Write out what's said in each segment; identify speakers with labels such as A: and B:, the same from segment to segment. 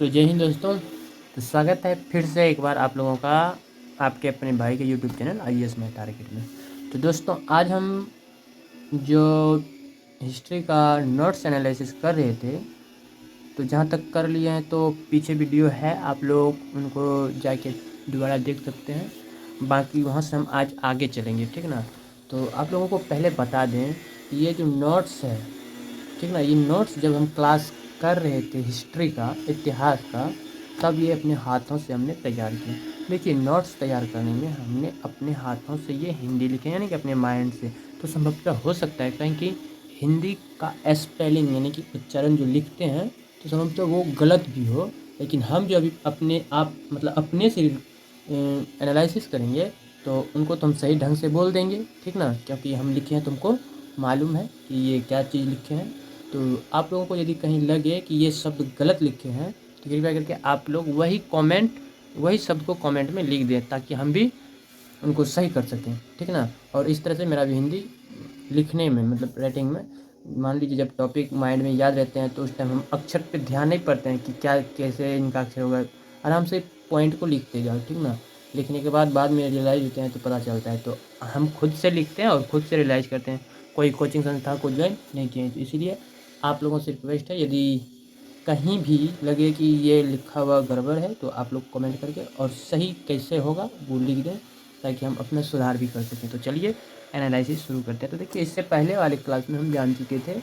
A: तो जय हिंद दोस्तों। तो स्वागत है फिर से एक बार आप लोगों का आपके अपने भाई के यूट्यूब चैनल IAS में टारगेट में। तो दोस्तों आज हम जो हिस्ट्री का नोट्स एनालिसिस कर रहे थे, तो जहाँ तक कर लिए हैं तो पीछे वीडियो है, आप लोग उनको जाके दोबारा देख सकते हैं। बाकी वहाँ से हम आज आगे चलेंगे, ठीक ना। तो आप लोगों को पहले बता दें कि ये जो नोट्स है, ठीक ना, ये नोट्स जब हम क्लास कर रहे थे हिस्ट्री का, इतिहास का, तब ये अपने हाथों से हमने तैयार किए। देखिए नोट्स तैयार करने में हमने अपने हाथों से ये हिंदी लिखे, यानी कि अपने माइंड से। तो संभवतः हो सकता है कहीं कि हिंदी का स्पेलिंग यानी कि उच्चारण जो लिखते हैं तो संभवतः वो गलत भी हो, लेकिन हम जो अभी अपने आप मतलब अपने से एनालिसिस करेंगे तो उनको तो हम सही ढंग से बोल देंगे, ठीक ना, क्योंकि हम लिखे हैं, तुमको मालूम है कि ये क्या चीज़ लिखे हैं। तो आप लोगों को यदि कहीं लगे कि ये शब्द गलत लिखे हैं तो कृपया करके आप लोग वही शब्द को कमेंट में लिख दें, ताकि हम भी उनको सही कर सकें, ठीक ना। और इस तरह से मेरा भी हिंदी लिखने में मतलब राइटिंग में, मान लीजिए जब टॉपिक माइंड में याद रहते हैं तो उस टाइम हम अक्षर पे ध्यान नहीं पड़ते हैं कि क्या कैसे इनका अक्षर होगा, आराम से पॉइंट को लिखते जाओ, ठीक ना। लिखने के बाद में रियलाइज़ होते हैं तो पता चलता है, तो हम खुद से लिखते हैं और खुद से रियलाइज़ करते हैं। कोई कोचिंग संस्था को ज्वाइन नहीं किए, तो इसीलिए आप लोगों से रिक्वेस्ट है, यदि कहीं भी लगे कि ये लिखा हुआ गड़बड़ है तो आप लोग कमेंट करके और सही कैसे होगा वो लिख दें, ताकि हम अपना सुधार भी कर सकें। तो चलिए एनालिसिस शुरू करते हैं। तो देखिए इससे पहले वाले क्लास में हम जान चुके थे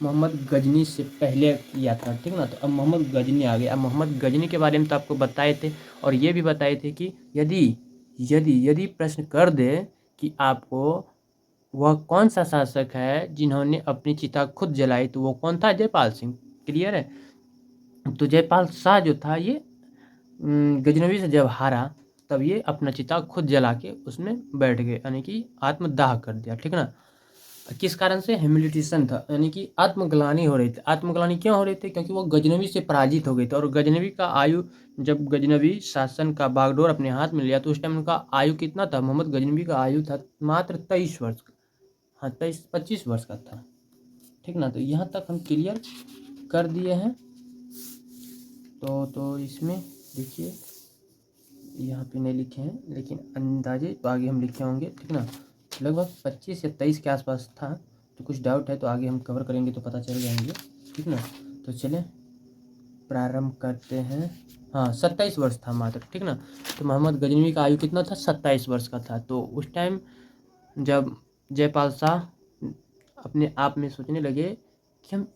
A: मोहम्मद गजनी से पहले किया था, ठीक ना। तो अब मोहम्मद गजनी आ गया। अब मोहम्मद गजनी के बारे में तो आपको बताए थे, और ये भी बताए थे कि यदि यदि यदि प्रश्न कर दे कि आपको वह कौन सा शासक है जिन्होंने अपनी चिता खुद जलाई, तो वो कौन था? जयपाल सिंह। क्लियर है। तो जयपाल शाह जो था ये गजनवी से जब हारा तब ये अपना चिता खुद जला के उसमें बैठ गए, यानी कि आत्मदाह कर दिया, ठीक ना। किस कारण से? ह्यूमिलिटेशन था, यानी कि आत्मग्लानि हो रही थी। आत्मग्लानि क्यों हो रही थी? क्योंकि वो गजनवी से पराजित हो गए थे। और गजनवी का आयु, जब गजनवी शासन का बागडोर अपने हाथ में लिया तो उस टाइम उनका आयु कितना था? मोहम्मद गजनवी का आयु था मात्र 23 वर्ष का। हाँ, 25 वर्ष का था, ठीक ना। तो यहाँ तक हम क्लियर कर दिए हैं। तो इसमें देखिए यहाँ पे नहीं लिखे हैं, लेकिन अंदाजे तो आगे हम लिखे होंगे, ठीक ना। लगभग 25 या 23 के आसपास था। तो कुछ डाउट है तो आगे हम कवर करेंगे तो पता चल जाएंगे, ठीक ना। तो चलें प्रारंभ करते हैं। हाँ, 27 वर्ष था मात्र, ठीक ना। तो मोहम्मद गजनवी का आयु कितना था? 27 वर्ष का था। तो उस टाइम जब जयपाल शाह अपने आप में सोचने लगे कि हम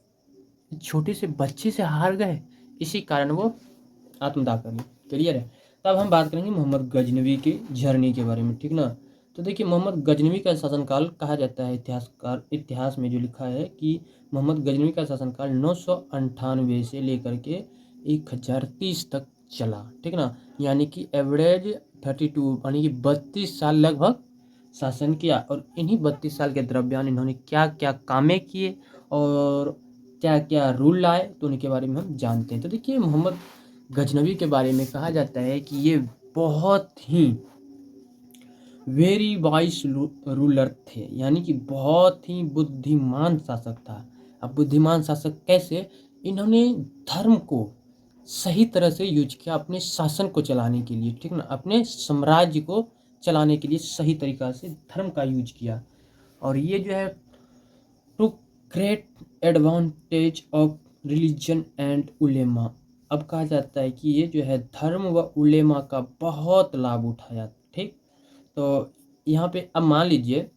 A: छोटे से बच्चे से हार गए, इसी कारण वो आत्मदाह कर ली। क्लियर है। तब हम बात करेंगे मोहम्मद गजनवी की झरने के बारे में, ठीक ना। तो देखिए मोहम्मद गजनवी का शासनकाल कहा जाता है, इतिहास में जो लिखा है कि मोहम्मद गजनवी का शासनकाल 998 से लेकर के 1030 तक चला, ठीक ना। यानी कि एवरेज 32 यानी कि 32 साल लगभग शासन किया। और इन्हीं 32 साल के दरमियान इन्होंने क्या क्या कामें किए और क्या क्या रूल लाए, तो उनके बारे में हम जानते हैं। तो देखिए मोहम्मद गजनवी के बारे में कहा जाता है कि ये बहुत ही वेरी वाइस रूलर थे, यानी कि बहुत ही बुद्धिमान शासक था। अब बुद्धिमान शासक कैसे? इन्होंने धर्म को सही तरह से यूज किया अपने शासन को चलाने के लिए, ठीक ना। अपने साम्राज्य को चलाने के लिए सही तरीका से धर्म का यूज किया। और ये जो है two great advantage of religion and उलेमा। अब कहा जाता है कि ये जो है धर्म व उलेमा का बहुत लाभ उठाया, ठीक। तो यहाँ पे अब मान लीजिए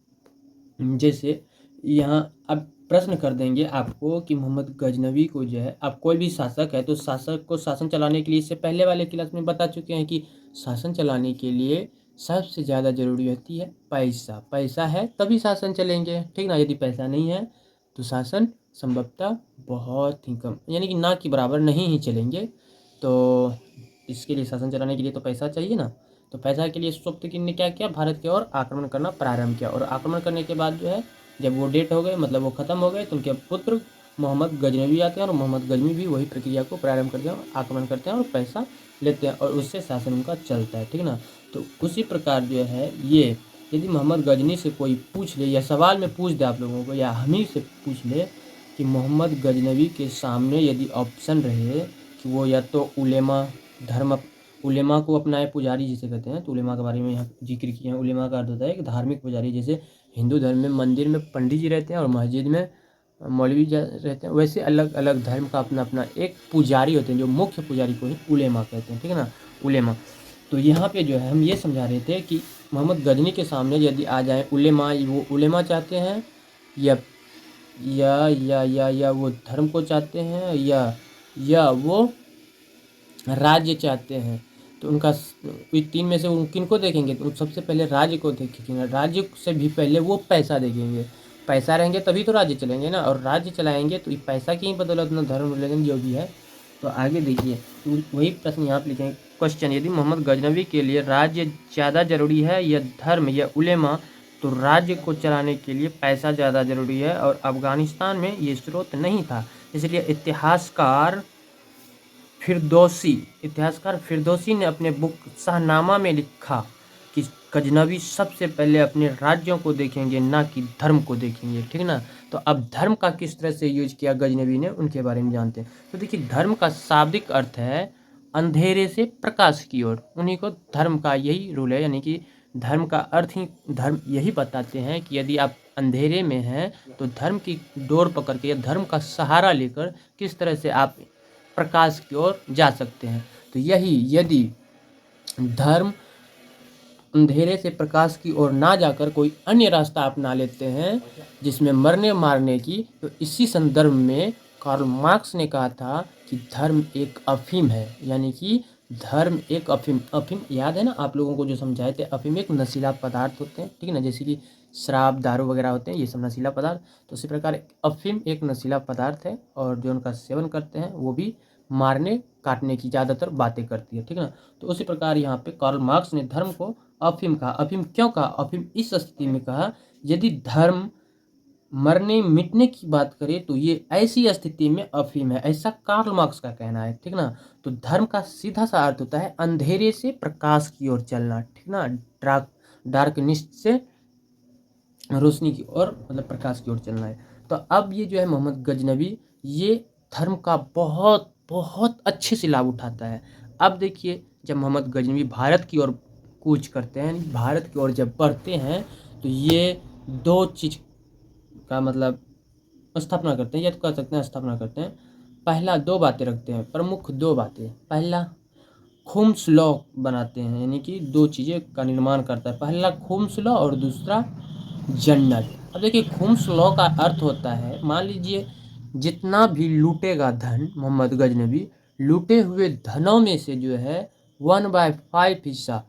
A: जैसे यहाँ अब प्रश्न कर देंगे आपको कि मोहम्मद गजनवी को जो है, अब कोई भी शासक है तो शासक को शासन चलाने के लिए, इससे पहले वाले क्लास में बता चुके हैं कि शासन चलाने के लिए सबसे ज़्यादा ज़रूरी होती है पैसा। पैसा है तभी शासन चलेंगे, ठीक ना। यदि पैसा नहीं है तो शासन संभवतः बहुत ही कम, यानी कि ना के बराबर नहीं ही चलेंगे। तो इसके लिए, शासन चलाने के लिए तो पैसा चाहिए ना। तो पैसा के लिए सुब्रतकिन ने क्या किया? भारत की ओर आक्रमण करना प्रारंभ किया। और आक्रमण करने के बाद जो है जब वो डेट हो गए, मतलब वो ख़त्म हो गए, तो उनके पुत्र मोहम्मद गजनवी आते हैं और मोहम्मद गजनवी भी वही प्रक्रिया को प्रारंभ करते हैं, आक्रमण करते हैं और पैसा लेते हैं, और उससे शासन उनका चलता है, ठीक ना। तो उसी प्रकार जो है ये, यदि मोहम्मद गजनी से कोई पूछ ले या सवाल में पूछ दे आप लोगों को, या हम ही से पूछ ले कि मोहम्मद गजनवी के सामने यदि ऑप्शन रहे कि वो या तो उलेमा को अपनाए, पुजारी जिसे कहते हैं। तो उलेमा के बारे में यहाँ जिक्र किया है। उलेमा का अर्थ होता है कि धार्मिक पुजारी। जैसे हिंदू धर्म में मंदिर में पंडित जी रहते हैं और मस्जिद में मौलवी रहते हैं, वैसे अलग अलग धर्म का अपना अपना एक पुजारी होते हैं, जो मुख्य पुजारी को ही उलेमा कहते हैं, ठीक है ना, उलेमा। तो यहाँ पे जो है हम ये समझा रहे थे कि मोहम्मद गजनी के सामने यदि आ जाए उलेमा, वो उलेमा चाहते हैं या वो धर्म को चाहते हैं या वो राज्य चाहते हैं, तो उनका तीन में से उन किन को देखेंगे? तो सबसे पहले राज्य को देखेंगे। राज्य से भी पहले वो पैसा देखेंगे। पैसा रहेंगे तभी तो राज्य चलेंगे ना, और राज्य चलाएंगे तो पैसा की ही बदौलत ना धर्म रिलीजन जो भी है। तो आगे देखिए, तो वही प्रश्न यहाँ पे लिखेंगे। क्वेश्चन, यदि मोहम्मद गजनवी के लिए राज्य ज़्यादा जरूरी है या धर्म या उलेमा, तो राज्य को चलाने के लिए पैसा ज़्यादा जरूरी है, और अफगानिस्तान में ये स्रोत नहीं था। इसलिए इतिहासकार फिरदौसी ने अपने बुक शाहनामा में लिखा कि गजनवी सबसे पहले अपने राज्यों को देखेंगे, ना कि धर्म को देखेंगे, ठीक ना। तो अब धर्म का किस तरह से यूज किया गजनवी ने, उनके बारे में जानते हैं। तो देखिए, धर्म का शाब्दिक अर्थ है अंधेरे से प्रकाश की ओर। उन्हीं को धर्म का यही रूल है, यानी कि धर्म का अर्थ ही, धर्म यही बताते हैं कि यदि आप अंधेरे में हैं तो धर्म की डोर पकड़ के या धर्म का सहारा लेकर किस तरह से आप प्रकाश की ओर जा सकते हैं। तो यही, यदि धर्म अंधेरे से प्रकाश की ओर ना जाकर कोई अन्य रास्ता अपना लेते हैं जिसमें मरने मारने की, तो इसी संदर्भ में कार्ल मार्क्स ने कहा था कि धर्म एक अफीम है। यानी कि धर्म एक अफीम याद है ना आप लोगों को जो समझाए थे, अफीम एक नशीला पदार्थ होते हैं, ठीक है ना, जैसे कि शराब दारू वगैरह होते हैं, ये सब नशीला पदार्थ। तो इसी प्रकार अफीम एक नशीला पदार्थ है, और जो उनका सेवन करते हैं वो भी मारने काटने की ज़्यादातर बातें करती है, ठीक है ना। तो उसी प्रकार यहाँ पे कार्ल मार्क्स ने धर्म को अफीम कहा। अफीम क्यों कहा? अफीम इस स्थिति में कहा, यदि धर्म मरने मिटने की बात करें तो ये ऐसी स्थिति में अफीम है, ऐसा कार्ल मार्क्स का कहना है, ठीक ना। तो धर्म का सीधा सा अर्थ होता है अंधेरे से प्रकाश की ओर चलना, ठीक ना, डार्कनेस से रोशनी की ओर, मतलब प्रकाश की ओर चलना है। तो अब ये जो है मोहम्मद गजनवी, ये धर्म का बहुत बहुत अच्छे से लाभ उठाता है। अब देखिए, जब मोहम्मद गजनवी भारत की ओर कूच करते हैं, भारत की ओर जब बढ़ते हैं, तो ये दो चीज़ का मतलब स्थापना करते हैं, या तो कह सकते हैं स्थापना करते हैं। पहला, दो बातें रखते हैं, प्रमुख दो बातें। पहला, खुम्स लॉ बनाते हैं, यानी कि दो चीज़ें का निर्माण करता है। पहला खुम्स लॉ और दूसरा जन्नत। अब देखिए, खुम्स लॉ का अर्थ होता है, मान लीजिए जितना भी लूटेगा धन मोहम्मद गजनवी, लूटे हुए धनों में से जो है 1/5 हिस्सा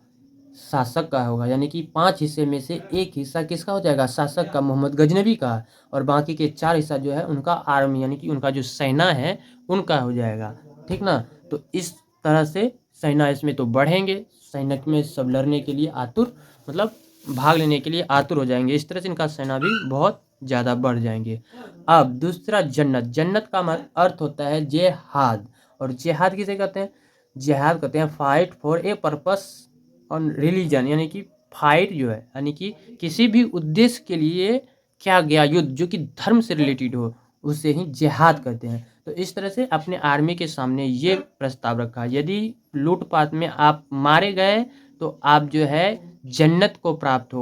A: शासक का होगा, यानी कि 5 हिस्से में से एक हिस्सा किसका हो जाएगा? शासक का, मोहम्मद गजनवी का। और बाकी के 4 हिस्सा जो है उनका आर्मी, यानी कि उनका जो सेना है उनका हो जाएगा, ठीक ना। तो इस तरह से सेना इसमें तो बढ़ेंगे, सैनिक में सब लड़ने के लिए आतुर, मतलब भाग लेने के लिए आतुर हो जाएंगे। इस तरह से इनका सेना भी बहुत ज़्यादा बढ़ जाएंगे। अब दूसरा, जन्नत। जन्नत का अर्थ होता है जिहाद। और जिहाद किसे कहते हैं? जिहाद कहते हैं fight for a purpose on religion, यानी कि फाइट जो है, यानी कि किसी भी उद्देश्य के लिए क्या गया युद्ध जो कि धर्म से रिलेटेड हो, उसे ही जिहाद कहते हैं। तो इस तरह से अपने आर्मी के सामने ये प्रस्ताव रखा, यदि लूटपाट में आप मारे गए तो आप जो है जन्नत को प्राप्त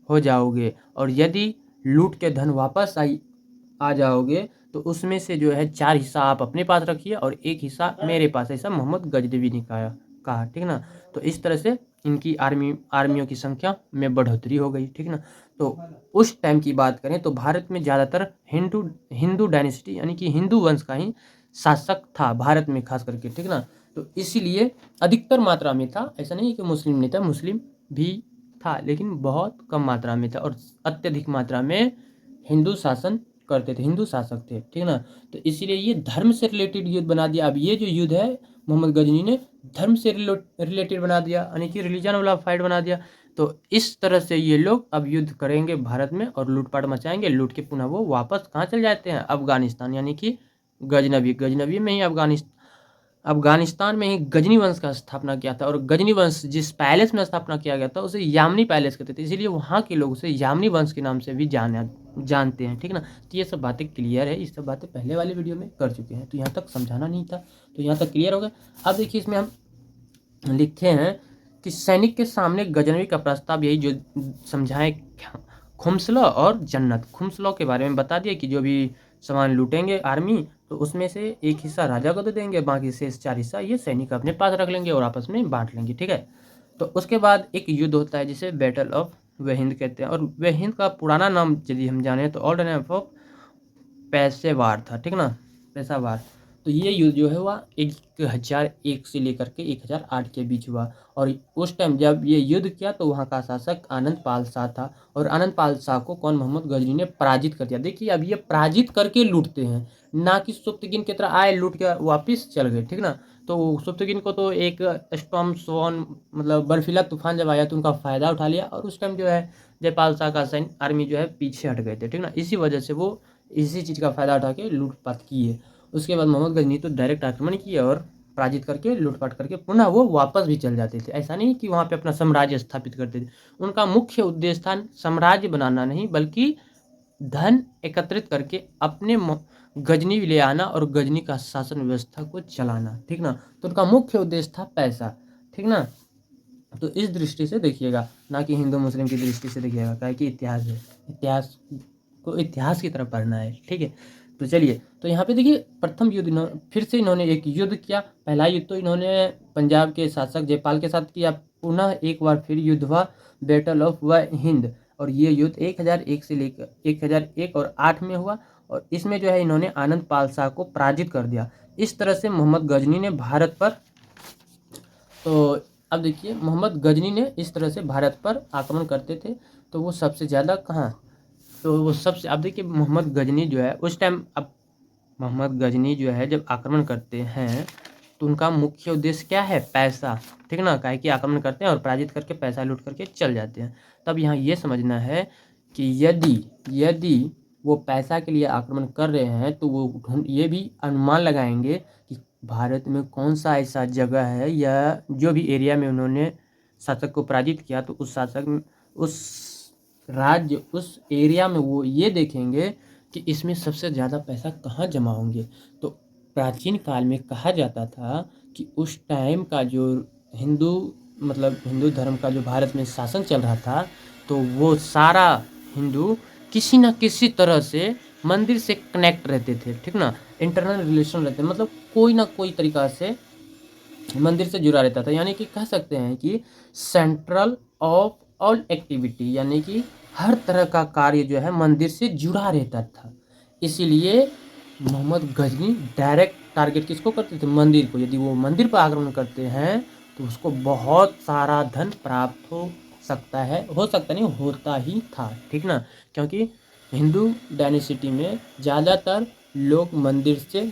A: हो जाओगे, और यदि लूट के धन वापस आ जाओगे तो उसमें से जो है 4 हिस्सा आप अपने पास रखिए और 1 हिस्सा मेरे पास। ऐसा मोहम्मद गजनवी ने कहा, ठीक ना। तो इस तरह से इनकी आर्मियों की संख्या में बढ़ोतरी हो गई, ठीक ना। तो उस टाइम की बात करें तो भारत में ज़्यादातर हिंदू डायनेस्टी, यानी कि हिंदू वंश का ही शासक था भारत में खास करके, ठीक ना। तो इसीलिए अधिकतर मात्रा में था, ऐसा नहीं कि मुस्लिम नहीं था, मुस्लिम भी था, लेकिन बहुत कम मात्रा में था, और अत्यधिक मात्रा में हिंदू शासन करते थे, हिंदू शासक थे, ठीक ना। तो इसीलिए ये धर्म से रिलेटेड युद्ध बना दिया। अब ये जो युद्ध है मोहम्मद गजनी ने धर्म से रिलेटेड बना दिया, यानी कि रिलीजन वाला फाइट बना दिया। तो इस तरह से ये लोग अब युद्ध करेंगे भारत में और लूटपाट मचाएंगे, लूट के पुनः वो वापस कहाँ चले जाते हैं? अफगानिस्तान, यानी कि गजनवी में ही अफगानिस्तान में ही गजनी वंश का स्थापना किया था। और गजनी वंश जिस पैलेस में स्थापना किया गया था उसे यामनी पैलेस कहते थे, इसीलिए वहाँ के लोग उसे यामनी वंश के नाम से भी जानते हैं। ठीक ना, तो ये सब बातें क्लियर है, ये सब बातें पहले वाले वीडियो में कर चुके हैं, तो यहाँ तक समझाना नहीं था, तो यहाँ तक क्लियर हो गया। अब देखिए इसमें हम लिखे हैं कि सैनिक के सामने गजनवी का प्रस्ताव, यही जो समझाएं खुम्सला और जन्नत। खुम्सला के बारे में बता दिया कि जो भी सामान लूटेंगे आर्मी, तो उसमें से एक हिस्सा राजा को दे देंगे, बाकी शेष 4 हिस्सा ये सैनिक अपने पास रख लेंगे और आपस में बांट लेंगे। ठीक है, तो उसके बाद एक युद्ध होता है जिसे बैटल ऑफ वहिंद कहते हैं। और वहिंद का पुराना नाम यदि हम जाने तो ओल्ड नेम ऑफ पेशेवार था। ठीक ना, पेशावार। तो ये युद्ध जो है वह 1001 से लेकर के 1008 के बीच हुआ। और उस टाइम जब ये युद्ध किया तो वहाँ का शासक आनंद पाल शाह था। और आनंद पाल शाह को कौन, मोहम्मद गजनी ने पराजित कर दिया। देखिए अब ये पराजित करके लूटते हैं, ना कि सुप्तगिन की तरह आए लूट के वापिस चल गए। ठीक ना, तो सुप्तगिन को तो एक स्टॉर्म सोन मतलब बर्फीला तूफान जब आया तो उनका फ़ायदा उठा लिया, और उस टाइम जो है जयपाल शाह का सैन्य आर्मी जो है पीछे हट गए थे। ठीक ना, इसी वजह से वो इसी चीज़ का फ़ायदा उठा के लूटपाट किए। उसके बाद मोहम्मद गजनी तो डायरेक्ट आक्रमण किया और पराजित करके लूटपाट करके पुनः वो वापस भी चल जाते थे। ऐसा नहीं कि वहाँ पे अपना साम्राज्य स्थापित करते थे, उनका मुख्य उद्देश्य था साम्राज्य बनाना नहीं, बल्कि धन एकत्रित करके अपने गजनी ले आना और गजनी का शासन व्यवस्था को चलाना। ठीक ना, तो उनका मुख्य उद्देश्य था पैसा। ठीक ना, तो इस दृष्टि से देखिएगा, ना कि हिंदू मुस्लिम की दृष्टि से देखिएगा, क्या कि इतिहास है, इतिहास को इतिहास की तरफ पढ़ना है। ठीक है, तो चलिए, तो यहाँ पे देखिए प्रथम युद्ध फिर से इन्होंने एक युद्ध किया। पहला युद्ध तो इन्होंने पंजाब के शासक जयपाल के साथ किया, पुनः एक बार फिर युद्ध हुआ बैटल ऑफ वहिंद। और ये युद्ध 1001 से लेकर 1001 और 8 में हुआ। और इसमें जो है इन्होंने आनंद पाल शाह को पराजित कर दिया। इस तरह से मोहम्मद गजनी ने भारत पर, तो अब देखिए मोहम्मद गजनी ने इस तरह से भारत पर आक्रमण करते थे। तो वो सबसे ज़्यादा कहाँ, तो वो सबसे, अब देखिए मोहम्मद गजनी जो है उस टाइम, अब मोहम्मद गजनी जो है जब आक्रमण करते हैं तो उनका मुख्य उद्देश्य क्या है, पैसा। ठीक ना, काहे कि आक्रमण करते हैं और पराजित करके पैसा लूट करके चल जाते हैं। तब यहाँ ये समझना है कि यदि वो पैसा के लिए आक्रमण कर रहे हैं तो वो ये भी अनुमान लगाएंगे कि भारत में कौन सा ऐसा जगह है या जो भी एरिया में उन्होंने शासक को पराजित किया, तो उस शासक उस राज्य उस एरिया में वो ये देखेंगे कि इसमें सबसे ज़्यादा पैसा कहाँ जमा होंगे। तो प्राचीन काल में कहा जाता था कि उस टाइम का जो हिंदू धर्म का जो भारत में शासन चल रहा था, तो वो सारा हिंदू किसी न किसी तरह से मंदिर से कनेक्ट रहते थे। ठीक ना, इंटरनल रिलेशन रहते, मतलब कोई ना कोई तरीका से मंदिर से जुड़ा रहता था। यानी कि कह सकते हैं कि सेंट्रल ऑफ ऑल एक्टिविटी, यानी कि हर तरह का कार्य जो है मंदिर से जुड़ा रहता था। इसीलिए मोहम्मद गजनी डायरेक्ट टारगेट किसको करते थे, मंदिर को। यदि वो मंदिर पर आक्रमण करते हैं तो उसको बहुत सारा धन प्राप्त हो सकता है, हो सकता नहीं, होता ही था। ठीक ना, क्योंकि हिंदू डायनेसिटी में ज़्यादातर लोग मंदिर से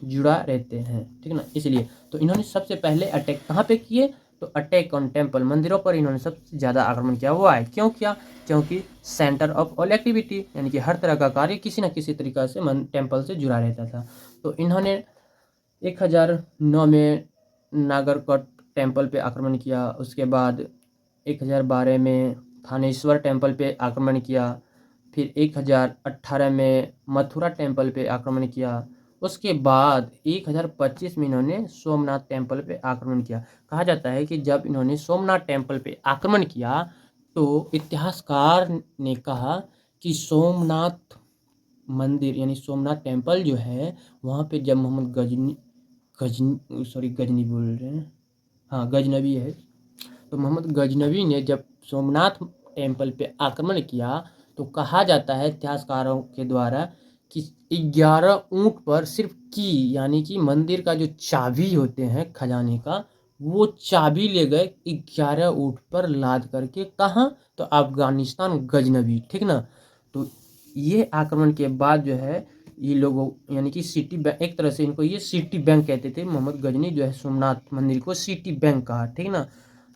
A: जुड़ा रहते हैं। ठीक ना, इसलिए तो इन्होंने सबसे पहले अटैक कहाँ पे किए, तो अटैक ऑन टेम्पल, मंदिरों पर इन्होंने सबसे ज़्यादा आक्रमण किया। वो आए क्यों किया, क्योंकि सेंटर ऑफ ऑल एक्टिविटी, यानी कि हर तरह का कार्य किसी न किसी तरीका से टेम्पल से जुड़ा रहता था। तो इन्होंने 1009 में नागरकोट टेम्पल पे आक्रमण किया। उसके बाद 1012 में थानेश्वर टेम्पल पे आक्रमण किया। फिर 1018 में मथुरा टेम्पल पे आक्रमण किया। उसके बाद 1025 में इन्होंने सोमनाथ टेम्पल पे आक्रमण किया। कहा जाता है कि जब इन्होंने सोमनाथ टेम्पल पे आक्रमण किया तो इतिहासकार ने कहा कि सोमनाथ मंदिर यानी सोमनाथ टेम्पल जो है वहाँ पे जब मोहम्मद गजनी बोल रहे हैं, हाँ गजनवी है, तो मोहम्मद गजनवी ने जब सोमनाथ टेम्पल पे आक्रमण किया तो कहा जाता है इतिहासकारों के द्वारा कि 11 ऊँट पर सिर्फ की, यानी कि मंदिर का जो चाबी होते हैं खजाने का, वो चाबी ले गए 11 ऊँट पर लाद करके। कहाँ, तो अफगानिस्तान गजनवी। ठीक ना, तो ये आक्रमण के बाद जो है ये लोगों यानी कि सिटी बैंक, एक तरह से इनको ये सिटी बैंक कहते थे। मोहम्मद गजनी जो है सोमनाथ मंदिर को सिटी बैंक कहा। ठीक ना,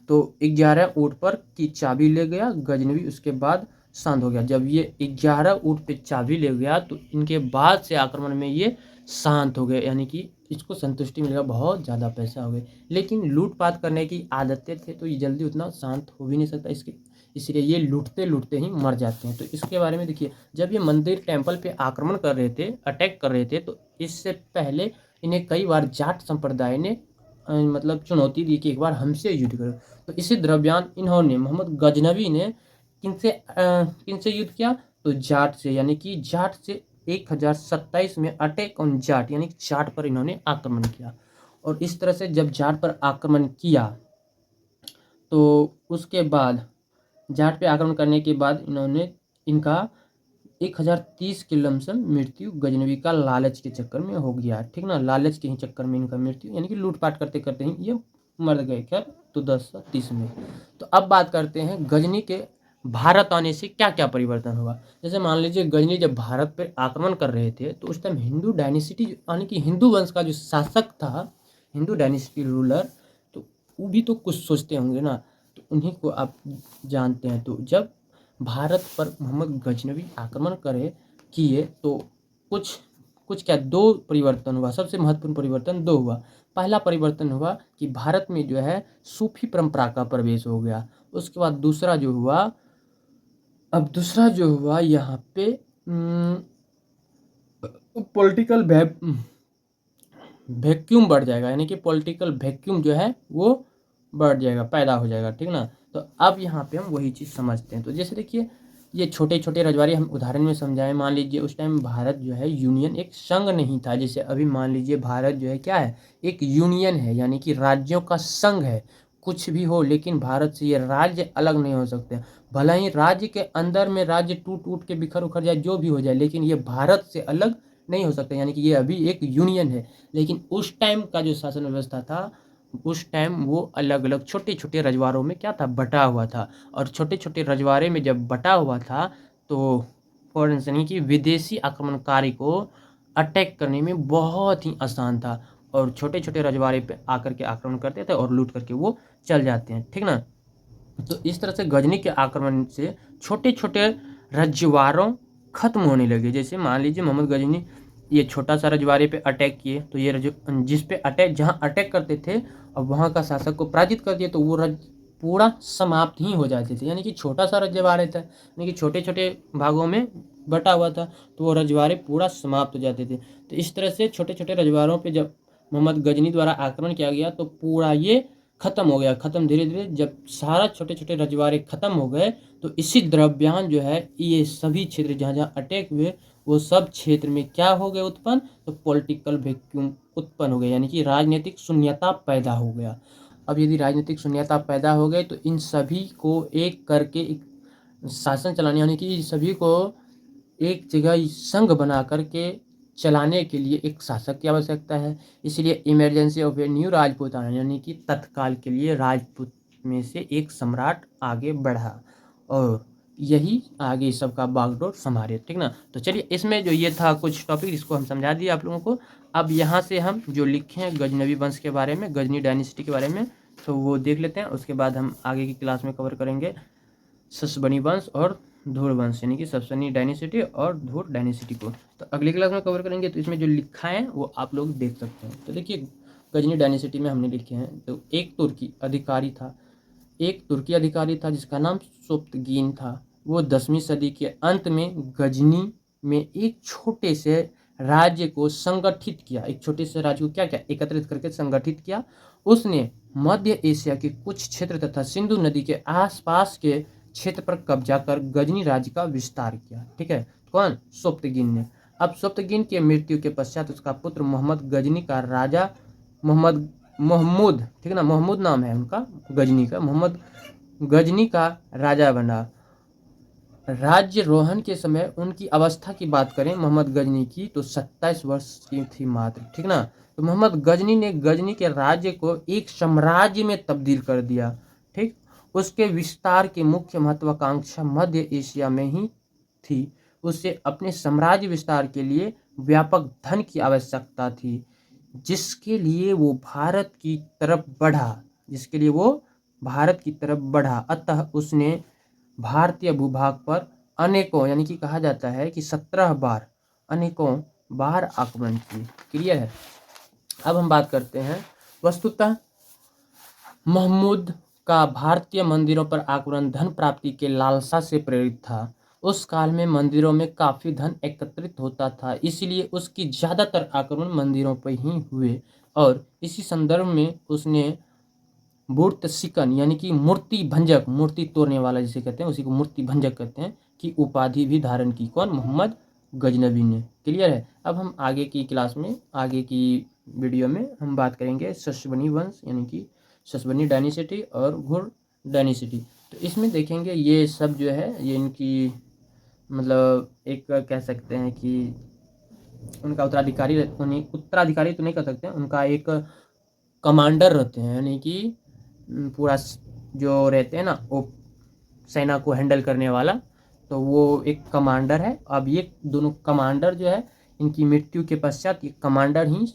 A: तो 11 ऊँट पर की चाबी ले गया गजनवी, उसके बाद शांत हो गया। जब ये 11 ऊँट पे चाबी ले गया तो इनके बाद से आक्रमण में ये शांत हो गए, यानी कि इसको संतुष्टि मिलेगा, बहुत ज़्यादा पैसा हो गया। लेकिन लूटपाट करने की आदतें थे तो ये जल्दी उतना शांत हो भी नहीं सकता, इसलिए ये लूटते लूटते ही मर जाते हैं। तो इसके बारे में देखिए, जब ये मंदिर टेम्पल पे आक्रमण कर रहे थे, अटैक कर रहे थे, तो इससे पहले इन्हें कई बार जाट संप्रदाय ने मतलब चुनौती दी कि एक बार हमसे युद्ध करो। तो इसी दरमियान इन्होंने, मोहम्मद गजनवी ने किनसे युद्ध किया, तो जाट से, यानी कि जाट से 1027 में अटैक ऑन जाट, यानी जाट पर इन्होंने आक्रमण किया। और इस तरह से जब जाट पर आक्रमण किया तो उसके बाद जाट पे आक्रमण करने के बाद इनका 1030 के लमसम मृत्यु गजनवी का लालच के चक्कर में हो गया, ठीक ना। लालच के ही चक्कर में इनका मृत्यु, यानी कि लूटपाट करते करते ही ये मर गए। क्या, तो 1030 में। तो अब बात करते हैं गजनी के भारत आने से क्या क्या परिवर्तन हुआ। जैसे मान लीजिए गजनी जब भारत पर आक्रमण कर रहे थे तो उस टाइम हिंदू डायनेसिटी, यानी कि हिंदू वंश का जो शासक था, हिंदू डायनेसिटी रूलर, तो वो भी तो कुछ सोचते होंगे ना, तो उन्हीं को आप जानते हैं। तो जब भारत पर मोहम्मद गजनवी आक्रमण किए तो कुछ क्या, दो परिवर्तन हुआ। सबसे महत्वपूर्ण परिवर्तन दो हुआ। पहला परिवर्तन हुआ कि भारत में जो है सूफी परंपरा का प्रवेश हो गया। उसके बाद दूसरा जो हुआ यहाँ पे पॉलिटिकल वैक्यूम बढ़ जाएगा, यानी कि पॉलिटिकल वैक्यूम जो है वो बढ़ जाएगा, पैदा हो जाएगा, ठीक ना। तो अब यहाँ पे हम वही चीज़ समझते हैं। तो जैसे देखिए, ये छोटे छोटे रजवाड़े हम उदाहरण में समझाएं। मान लीजिए उस टाइम भारत जो है यूनियन, एक संघ नहीं था। जैसे अभी मान लीजिए भारत जो है क्या है, एक यूनियन है, यानी कि राज्यों का संघ है। कुछ भी हो, लेकिन भारत से ये राज्य अलग नहीं हो सकते। भले ही राज्य के अंदर में राज्य टूट टूट के बिखर उखर जाए, जो भी हो जाए, लेकिन ये भारत से अलग नहीं हो सकते, यानी कि ये अभी एक यूनियन है। लेकिन उस टाइम का जो शासन व्यवस्था था, उस टाइम वो अलग अलग छोटे छोटे रजवाड़ों में क्या था, बटा हुआ था। और छोटे छोटे रजवाड़े में जब बटा हुआ था तो फॉरेन यानी कि विदेशी आक्रमणकारी को अटैक करने में बहुत ही आसान था। और छोटे छोटे रजवाड़े पे आकर के आक्रमण करते थे और लूट करके वो चल जाते हैं, ठीक ना। तो इस तरह से गजनी के आक्रमण से छोटे छोटे रजवाड़ों खत्म होने लगे। जैसे मान लीजिए मोहम्मद गजनी ये छोटा सा रजवाड़े पे अटैक किए, तो ये जिस पे अटैक, जहाँ अटैक करते थे और वहाँ का शासक को पराजित कर दिया, तो वो पूरा समाप्त ही हो जाते थे। यानी कि छोटा सा रजवाड़े था, यानी कि छोटे छोटे भागों में बटा हुआ था, तो वो रजवाड़े पूरा समाप्त हो जाते थे। तो इस तरह से छोटे छोटे रजवाड़ों पे जब मोहम्मद गजनी द्वारा आक्रमण किया गया तो पूरा ये खत्म हो गया। खत्म धीरे धीरे जब सारा छोटे छोटे रजवाड़े खत्म हो गए, तो इसी द्रव्यान जो है, ये सभी क्षेत्र जहाँ जहाँ अटैक हुए वो सब क्षेत्र में क्या हो गए उत्पन्न, तो पॉलिटिकल वैक्यूम उत्पन्न हो गया, यानी कि राजनीतिक शून्यता पैदा हो गया। अब यदि राजनीतिक शून्यता पैदा हो गई तो इन सभी को एक करके एक शासन चलाने, यानी कि सभी को एक जगह संघ बना करके चलाने के लिए एक शासक की आवश्यकता है। इसलिए emergency of a new Rajput आना, यानी कि तत्काल के लिए राजपूत में से एक सम्राट आगे बढ़ा और यही आगे सबका बागडोर संभाले, ठीक ना। तो चलिए, इसमें जो ये था कुछ टॉपिक, इसको हम समझा दिए आप लोगों को। अब यहाँ से हम जो लिखे हैं गजनवी वंश के बारे में, गजनी डायनेस्टी के बारे में, तो वो देख लेते हैं। उसके बाद हम आगे की क्लास में कवर करेंगे ससबनी वंश और धूर वंश, यानी कि ससबनी डायनेसिटी और धूर डायनेसिटी को। तो अगली क्लास में कवर करेंगे। तो इसमें जो लिखा है वो आप लोग देख सकते हैं। तो देखिए, गजनी डायनेसिटी में हमने लिखे हैं, तो एक तुर्की अधिकारी था जिसका नाम सोप्तगीन था। वो 10वीं सदी के अंत में गजनी में एक छोटे से राज्य को संगठित किया। एक छोटे से राज्य को क्या एकत्रित करके संगठित किया। उसने मध्य एशिया के कुछ क्षेत्र तथा सिंधु नदी के आसपास के क्षेत्र पर कब्जा कर गजनी राज्य का विस्तार किया, ठीक है। कौन? सोप्तगीन ने। अब सोप्तगीन के मृत्यु के पश्चात उसका पुत्र मोहम्मद गजनी का राजा महमूद, ठीक है ना, महमूद नाम है उनका, गजनी का, मोहम्मद गजनी का राजा बना। राज्यरोहण के समय उनकी अवस्था की बात करें मोहम्मद गजनी की, तो 27 वर्ष की थी मात्र, ठीक ना। तो मोहम्मद गजनी ने गजनी के राज्य को एक साम्राज्य में तब्दील कर दिया, ठीक। उसके विस्तार की मुख्य महत्वाकांक्षा मध्य एशिया में ही थी। उसे अपने साम्राज्य विस्तार के लिए व्यापक धन की आवश्यकता थी, जिसके लिए वो भारत की तरफ बढ़ा। अतः उसने भारतीय भूभाग पर अनेकों, यानी कि कहा जाता है कि 17 बार, अनेकों बार आक्रमण किए। क्लियर है। अब हम बात करते हैं वस्तुतः महमूद का भारतीय मंदिरों पर आक्रमण धन प्राप्ति के लालसा से प्रेरित था। उस काल में मंदिरों में काफ़ी धन एकत्रित होता था, इसलिए उसकी ज़्यादातर आक्रमण मंदिरों पर ही हुए और इसी संदर्भ में उसने मूर्त सिकन यानी कि मूर्ति भंजक, मूर्ति तोड़ने वाला जिसे कहते हैं उसी को मूर्ति भंजक कहते हैं, की उपाधि भी धारण की। कौन? मोहम्मद गजनवी ने। क्लियर है। अब हम आगे की क्लास में, आगे की वीडियो में हम बात करेंगे शशवनी वंश यानी कि शशवनी डायनेसिटी और घुर डायनेसिटी। तो इसमें देखेंगे ये सब जो है ये इनकी मतलब एक कह सकते हैं कि उनका उत्तराधिकारी तो नहीं कह सकते हैं, उनका एक कमांडर रहते हैं, यानी कि पूरा जो रहते हैं ना वो सेना को हैंडल करने वाला, तो वो एक कमांडर है। अब ये दोनों कमांडर जो है इनकी मृत्यु के पश्चात ये कमांडर ही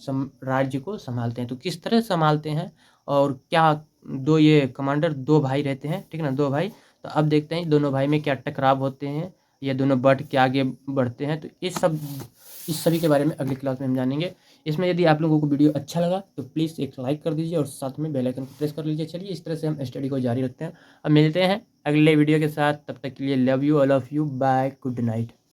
A: राज्य को संभालते हैं। तो किस तरह संभालते हैं और क्या दो ये कमांडर दो भाई रहते हैं, ठीक है ना, दो भाई। तो अब देखते हैं दोनों भाई में क्या टकराव होते हैं, ये दोनों बढ़ के आगे बढ़ते हैं। तो इस सभी के बारे में अगली क्लास में हम जानेंगे। इसमें यदि आप लोगों को वीडियो अच्छा लगा तो प्लीज़ एक लाइक कर दीजिए और साथ में बेल आइकन को प्रेस कर लीजिए। चलिए इस तरह से हम स्टडी को जारी रखते हैं। अब मिलते हैं अगले वीडियो के साथ, तब तक के लिए love you, all of you, bye, good night.